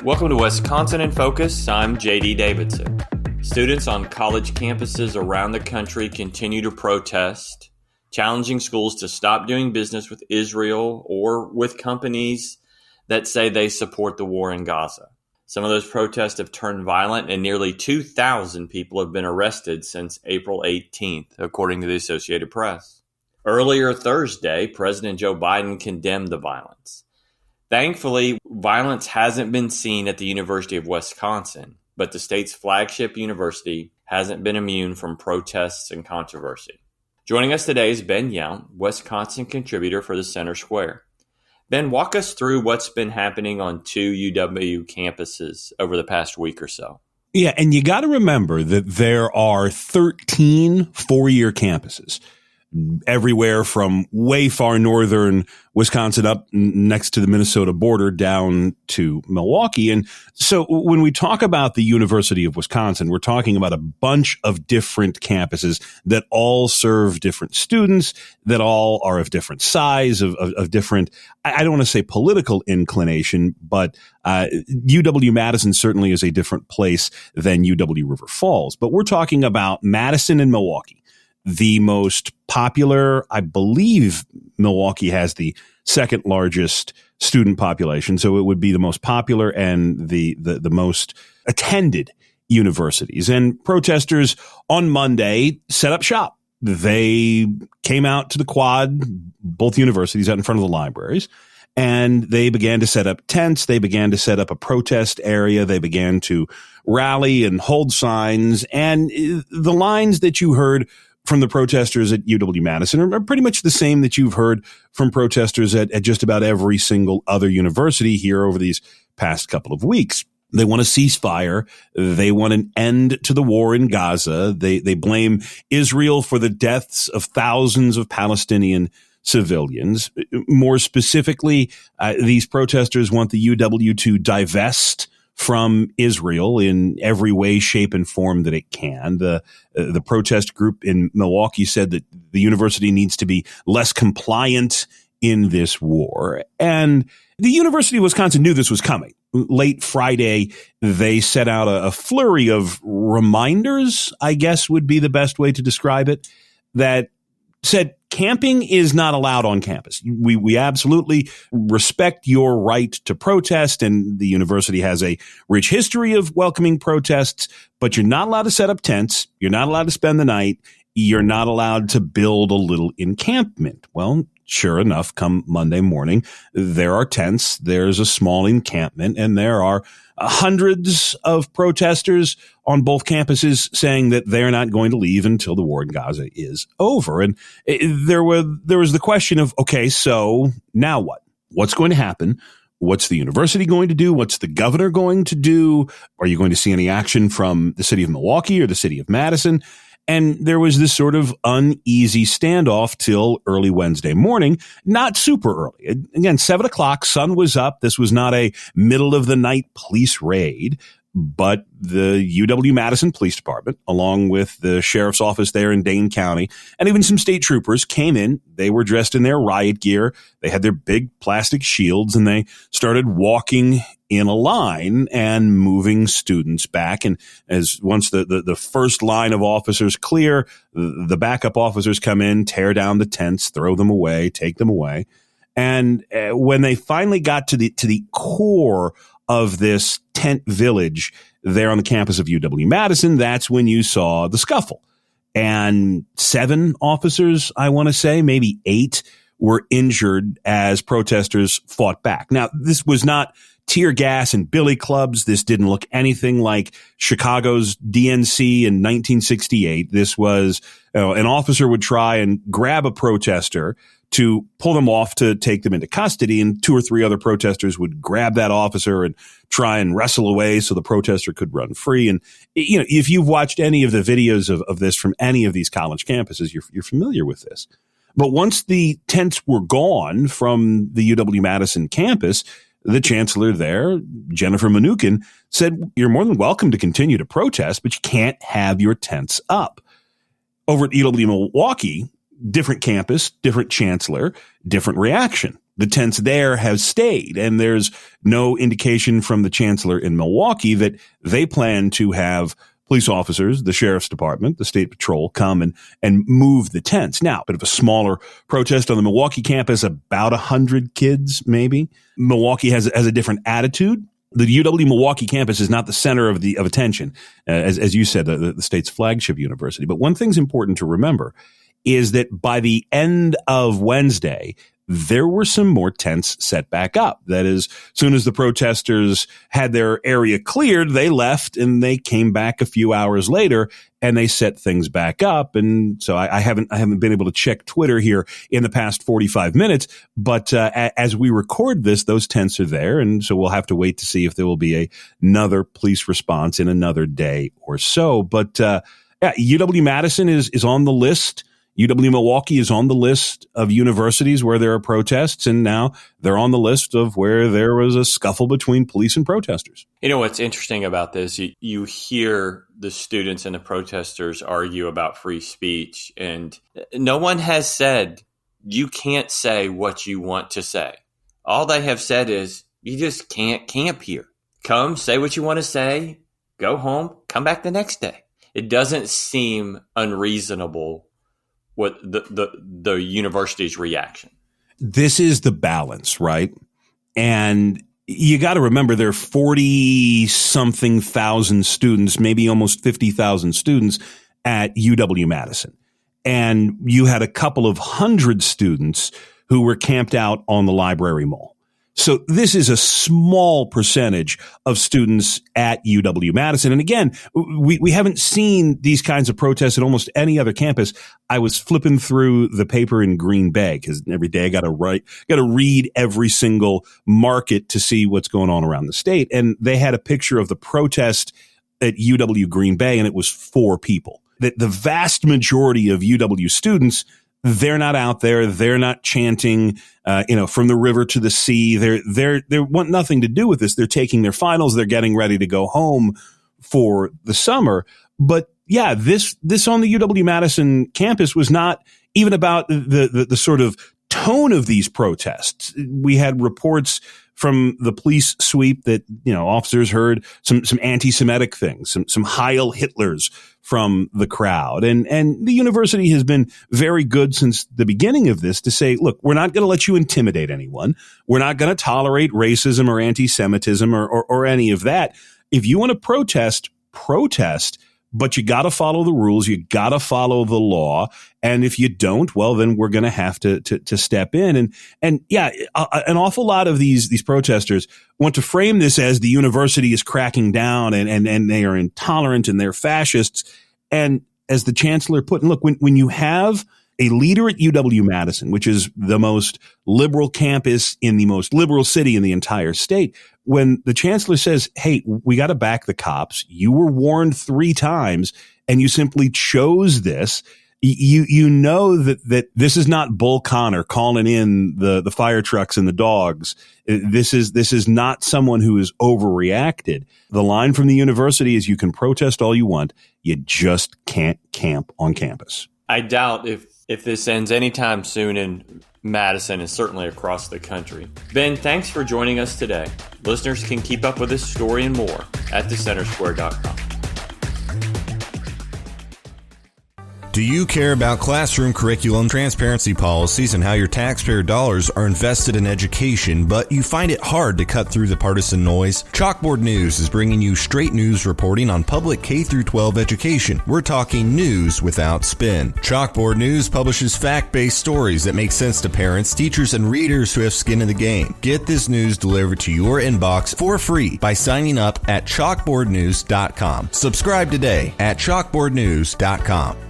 Welcome to Wisconsin in Focus. I'm JD Davidson. Students on college campuses around the country continue to protest, challenging schools to stop doing business with Israel or with companies that say they support the war in Gaza. Some of those protests have turned violent, and nearly 2,000 people have been arrested since April 18th, according to the Associated Press. Earlier Thursday, President Joe Biden condemned the violence. Thankfully, violence hasn't been seen at the University of Wisconsin, but the state's flagship university hasn't been immune from protests and controversy. Joining us today is Ben Yount, Wisconsin contributor for the Center Square. Ben, walk us through what's been happening on two UW campuses over the past week or so. Yeah, and you got to remember that there are 13 four-year campuses, everywhere from way far northern Wisconsin up next to the Minnesota border down to Milwaukee. And so when we talk about the University of Wisconsin, we're talking about a bunch of different campuses that all serve different students, that all are of different size, of different, I don't want to say political inclination, but UW-Madison certainly is a different place than UW-River Falls. But we're talking about Madison and Milwaukee. The most popular, I believe Milwaukee has the second largest student population, so it would be the most popular and the most attended universities. And protesters on Monday set up shop. They came out to the quad, both universities out in front of the libraries, and they began to set up tents. They began to set up a protest area. They began to rally and hold signs. And the lines that you heard from the protesters at UW-Madison are pretty much the same that you've heard from protesters at just about every single other university here over these past couple of weeks. They want a ceasefire. They want an end to the war in Gaza. They blame Israel for the deaths of thousands of Palestinian civilians. More specifically, these protesters want the UW to divest from Israel in every way, shape, and form that it can. The protest group in Milwaukee said that the university needs to be less compliant in this war. And the University of Wisconsin knew this was coming. Late Friday, they set out a flurry of reminders, I guess would be the best way to describe it, that said camping is not allowed on campus. We absolutely respect your right to protest, and the university has a rich history of welcoming protests, but you're not allowed to set up tents. You're not allowed to spend the night. You're not allowed to build a little encampment. Well, sure enough, come Monday morning, there are tents, there's a small encampment, and there are hundreds of protesters on both campuses saying that they're not going to leave until the war in Gaza is over. And there was the question of, okay, so now what? What's going to happen? What's the university going to do? What's the governor going to do? Are you going to see any action from the city of Milwaukee or the city of Madison? And there was this sort of uneasy standoff till early Wednesday morning, not super early. Again, 7 o'clock, sun was up. This was not a middle of the night police raid, but the UW-Madison Police Department, along with the sheriff's office there in Dane County, and even some state troopers came in. They were dressed in their riot gear. They had their big plastic shields, and they started walking in a line and moving students back. And as once the first line of officers clear, the backup officers come in, tear down the tents, throw them away, take them away. And when they finally got to the core of this tent village there on the campus of UW-Madison, that's when you saw the scuffle. And 7 officers, I want to say, maybe 8, were injured as protesters fought back. Now, this was not tear gas and billy clubs. This didn't look anything like Chicago's DNC in 1968. This was, an officer would try and grab a protester to pull them off to take them into custody, and 2 or 3 other protesters would grab that officer and try and wrestle away so the protester could run free. And, if you've watched any of the videos of this from any of these college campuses, you're familiar with this. But once the tents were gone from the UW-Madison campus, the chancellor there, Jennifer Mnookin, said, you're more than welcome to continue to protest, but you can't have your tents up. Over at UW-Milwaukee, different campus, different chancellor, different reaction. the tents there have stayed. And there's no indication from the chancellor in Milwaukee that they plan to have police officers, the sheriff's department, the state patrol come and move the tents. Now, a bit of a smaller protest on the Milwaukee campus, about 100 kids, maybe. Milwaukee has a different attitude. The UW-Milwaukee campus is not the center of attention, as you said, the state's flagship university. But one thing's important to remember is that by the end of Wednesday, there were some more tents set back up. That is, as soon as the protesters had their area cleared, they left and they came back a few hours later and they set things back up. And so I haven't been able to check Twitter here in the past 45 minutes, but as we record this, those tents are there. And so we'll have to wait to see if there will be another police response in another day or so. But UW-Madison is on the list. UW-Milwaukee is on the list of universities where there are protests, and now they're on the list of where there was a scuffle between police and protesters. You know, what's interesting about this, you hear the students and the protesters argue about free speech, and no one has said you can't say what you want to say. All they have said is you just can't camp here. Come, say what you want to say, go home, come back the next day. It doesn't seem unreasonable what the university's reaction. This is the balance, right? And you got to remember there are 40-something thousand students, maybe almost 50,000 students at UW-Madison. And you had a couple of hundred students who were camped out on the library mall. So this is a small percentage of students at UW-Madison. And again, we haven't seen these kinds of protests at almost any other campus. I was flipping through the paper in Green Bay because every day I got to read every single market to see what's going on around the state. And they had a picture of the protest at UW Green Bay, and it was 4 people. That the vast majority of UW students, they're not out there. They're not chanting, from the river to the sea. They want nothing to do with this. They're taking their finals. They're getting ready to go home for the summer. But yeah, this on the UW-Madison campus was not even about the sort of tone of these protests. We had reports from the police sweep that, officers heard some anti-Semitic things, some Heil Hitlers from the crowd. And the university has been very good since the beginning of this to say, look, we're not going to let you intimidate anyone. We're not going to tolerate racism or anti-Semitism or any of that. If you want to protest, but you got to follow the rules. You got to follow the law. And if you don't, well, then we're going to have to step in. And yeah, an awful lot of these protesters want to frame this as the university is cracking down and they are intolerant and they're fascists. And as the chancellor put, and look, when you have a leader at UW-Madison, which is the most liberal campus in the most liberal city in the entire state, when the chancellor says, hey, we got to back the cops, you were warned 3 times and you simply chose this, you know that this is not Bull Connor calling in the fire trucks and the dogs. This is not someone who is overreacted. The line from the university is you can protest all you want, you just can't camp on campus. I doubt if this ends anytime soon in Madison and certainly across the country. Ben, thanks for joining us today. Listeners can keep up with this story and more at thecentersquare.com. Do you care about classroom curriculum, transparency policies, and how your taxpayer dollars are invested in education, but you find it hard to cut through the partisan noise? Chalkboard News is bringing you straight news reporting on public K-12 education. We're talking news without spin. Chalkboard News publishes fact-based stories that make sense to parents, teachers, and readers who have skin in the game. Get this news delivered to your inbox for free by signing up at chalkboardnews.com. Subscribe today at chalkboardnews.com.